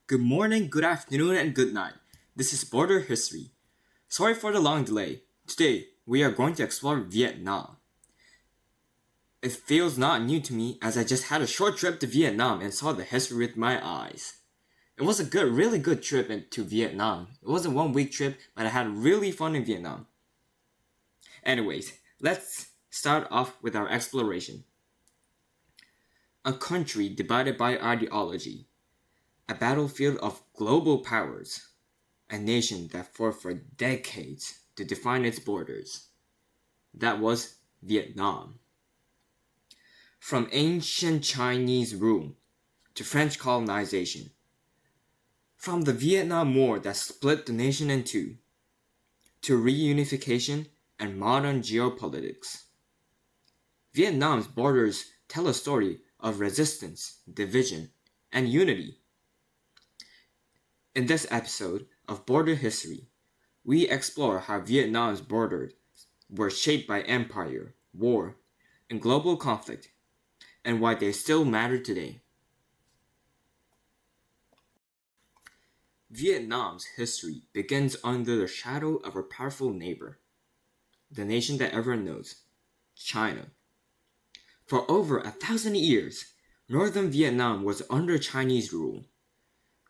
Good morning, good afternoon, and good night. This is Border History. Sorry for the long delay. Today, we are going to explore Vietnam. It feels not new to me as I just had a short trip to Vietnam and saw the history with my eyes. It was a really good trip to Vietnam. It was a 1 week trip, but I had really fun in Vietnam. Anyways, let's start off with our exploration. A country divided by ideology. A battlefield of global powers, a nation that fought for decades to define its borders. That was Vietnam. From ancient Chinese rule to French colonization, from the Vietnam War that split the nation in two, to reunification and modern geopolitics. Vietnam's borders tell a story of resistance, division, and unity. In this episode of Border History, we explore how Vietnam's borders were shaped by empire, war, and global conflict, and why they still matter today. Vietnam's history begins under the shadow of a powerful neighbor, the nation that everyone knows, China. For over 1,000 years, northern Vietnam was under Chinese rule.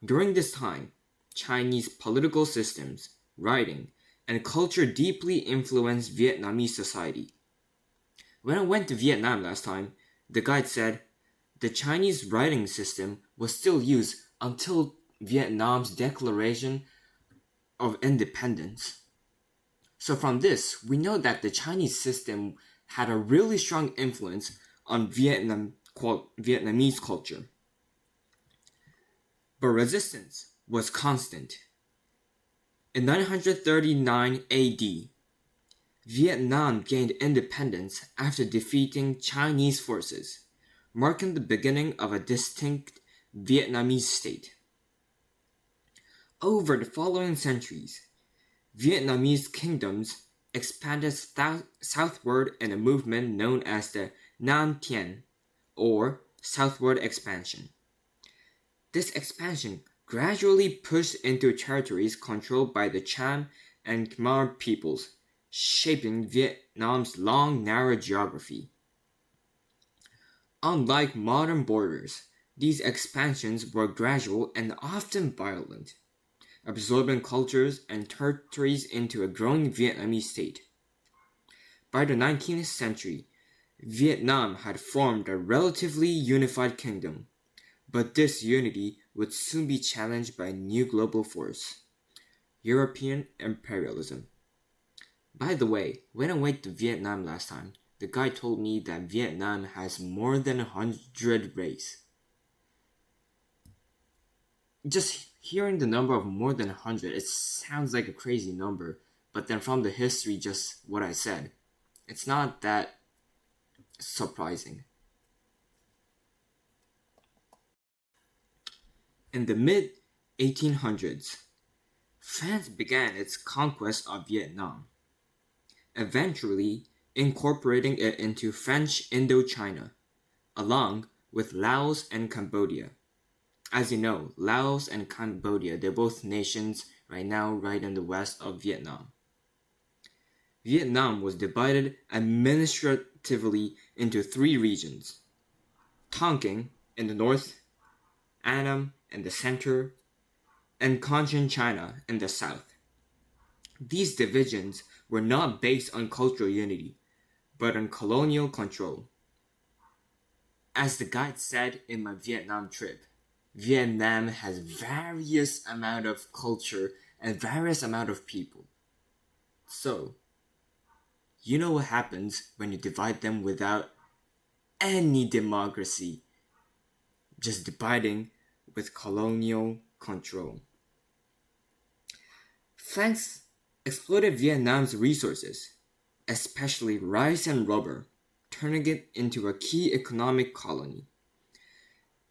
During this time, Chinese political systems, writing, and culture deeply influenced Vietnamese society. When I went to Vietnam last time, the guide said the Chinese writing system was still used until Vietnam's declaration of independence. So from this, we know that the Chinese system had a really strong influence on Vietnamese culture. But resistance was constant. In 939 AD, Vietnam gained independence after defeating Chinese forces, marking the beginning of a distinct Vietnamese state. Over the following centuries, Vietnamese kingdoms expanded southward in a movement known as the Nam Tien, or southward expansion. This expansion gradually pushed into territories controlled by the Cham and Khmer peoples, shaping Vietnam's long, narrow geography. Unlike modern borders, these expansions were gradual and often violent, absorbing cultures and territories into a growing Vietnamese state. By the 19th century, Vietnam had formed a relatively unified kingdom, but this unity would soon be challenged by a new global force, European imperialism. By the way, when I went to Vietnam last time, the guy told me that Vietnam has more than 100 races. Just hearing the number of more than 100, it sounds like a crazy number, but then from the history, just what I said, it's not that surprising. In the mid-1800s, France began its conquest of Vietnam, eventually incorporating it into French Indochina, along with Laos and Cambodia. As you know, Laos and Cambodia, they're both nations right now right in the west of Vietnam. Vietnam was divided administratively into 3 regions: Tonkin in the north, Annam in the center, and Cochinchina in the south. These divisions were not based on cultural unity, but on colonial control. As the guide said in my Vietnam trip, Vietnam has various amount of culture and various amount of people. So, you know what happens when you divide them without any democracy, just dividing with colonial control. France exploited Vietnam's resources, especially rice and rubber, turning it into a key economic colony.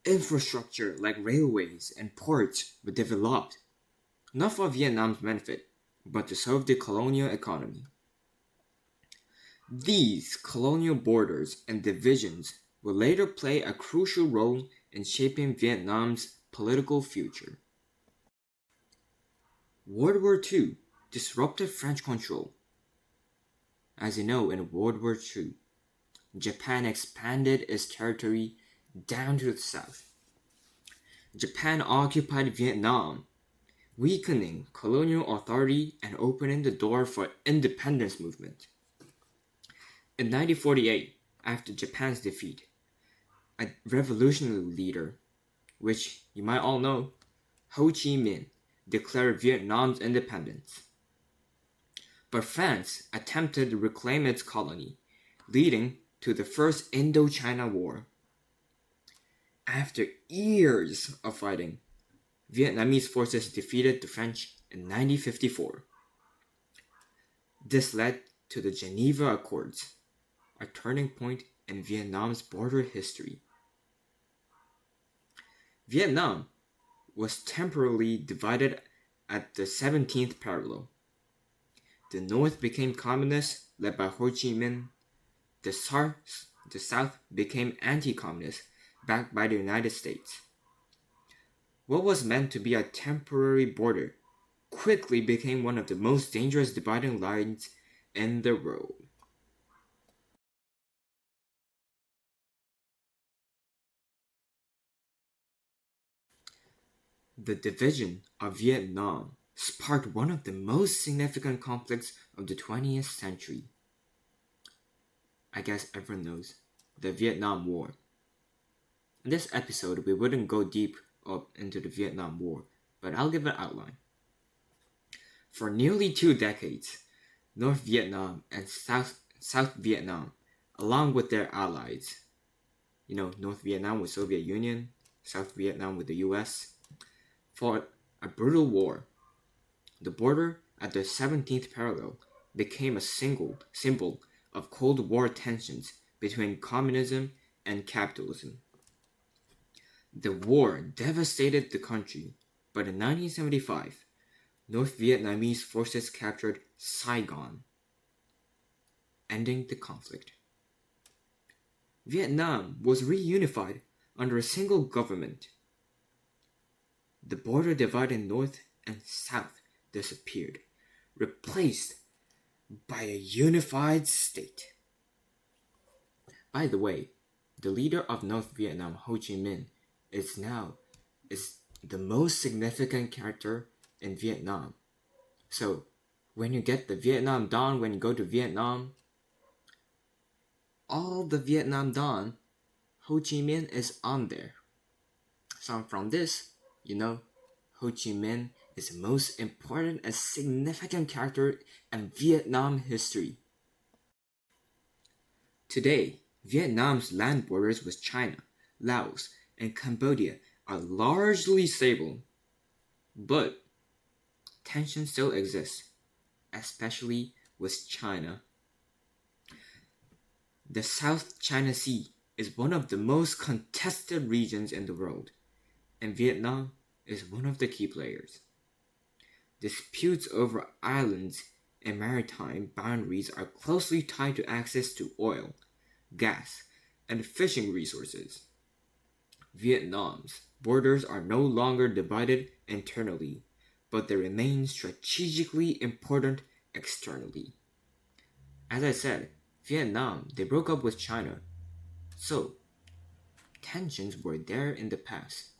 Infrastructure like railways and ports were developed, not for Vietnam's benefit, but to serve the colonial economy. These colonial borders and divisions would later play a crucial role in shaping Vietnam's political future. World War II disrupted French control. As you know, in World War II, Japan expanded its territory down to the south. Japan occupied Vietnam, weakening colonial authority and opening the door for independence movement. In 1948, after Japan's defeat, a revolutionary leader, which you might all know, Ho Chi Minh, declared Vietnam's independence. But France attempted to reclaim its colony, leading to the First Indochina War. After years of fighting, Vietnamese forces defeated the French in 1954. This led to the Geneva Accords, a turning point in Vietnam's border history. Vietnam was temporarily divided at the 17th parallel. The North became communist, led by Ho Chi Minh. The South became anti-communist, backed by the United States. What was meant to be a temporary border quickly became one of the most dangerous dividing lines in the world. The division of Vietnam sparked one of the most significant conflicts of the 20th century. I guess everyone knows, the Vietnam War. In this episode, we wouldn't go deep up into the Vietnam War, but I'll give an outline. For nearly 2 decades, North Vietnam and South Vietnam, along with their allies, North Vietnam with Soviet Union, South Vietnam with the US, fought a brutal war. The border at the 17th parallel became a symbol of Cold War tensions between communism and capitalism. The war devastated the country, but in 1975, North Vietnamese forces captured Saigon, ending the conflict. Vietnam was reunified under a single government. The border dividing North and South disappeared, replaced by a unified state. By the way, the leader of North Vietnam, Ho Chi Minh, is the most significant character in Vietnam. So, when you get the Vietnam Dawn, when you go to Vietnam, all the Vietnam Dawn, Ho Chi Minh is on there. So from this, Ho Chi Minh is the most important and significant character in Vietnam history. Today, Vietnam's land borders with China, Laos, and Cambodia are largely stable, but tension still exists, especially with China. The South China Sea is one of the most contested regions in the world, and Vietnam is one of the key players. Disputes over islands and maritime boundaries are closely tied to access to oil, gas, and fishing resources. Vietnam's borders are no longer divided internally, but they remain strategically important externally. As I said, Vietnam, they broke up with China. So, tensions were there in the past,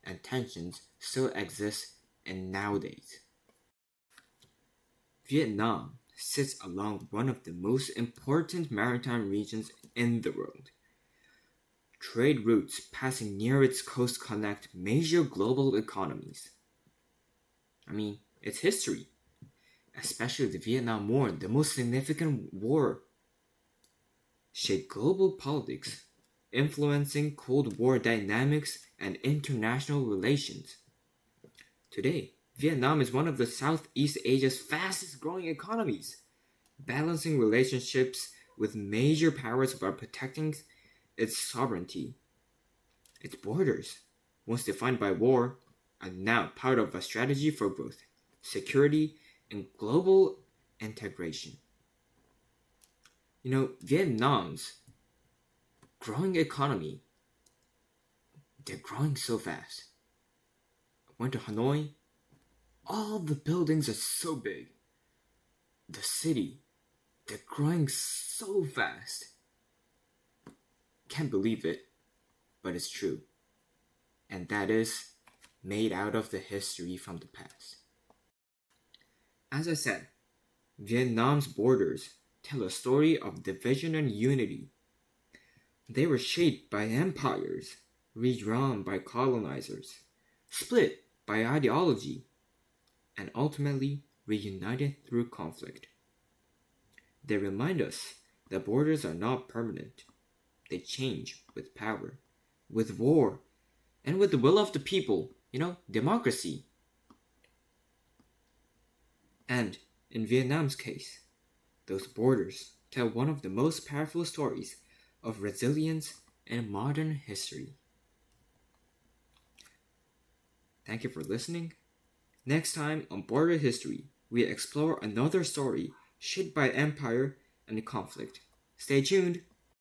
and tensions still exist in nowadays. Vietnam sits along one of the most important maritime regions in the world. Trade routes passing near its coast connect major global economies. It's history, especially the Vietnam War, the most significant war, shaped global politics, influencing Cold War dynamics and international relations. Today, Vietnam is one of the Southeast Asia's fastest growing economies, balancing relationships with major powers while protecting its sovereignty. Its borders, once defined by war, are now part of a strategy for both security and global integration. Vietnam's growing economy, they're growing so fast. I went to Hanoi, All the buildings are so big. The city, they're growing so fast. Can't believe it, but it's true. And that is made out of the history from the past. As I said, Vietnam's borders tell a story of division and unity. They were shaped by empires, redrawn by colonizers, split by ideology, and ultimately reunited through conflict. They remind us that borders are not permanent. They change with power, with war, and with the will of the people, democracy. And in Vietnam's case, those borders tell one of the most powerful stories of resilience in modern history. Thank you for listening. Next time on Border History, we explore another story shaped by empire and conflict. Stay tuned!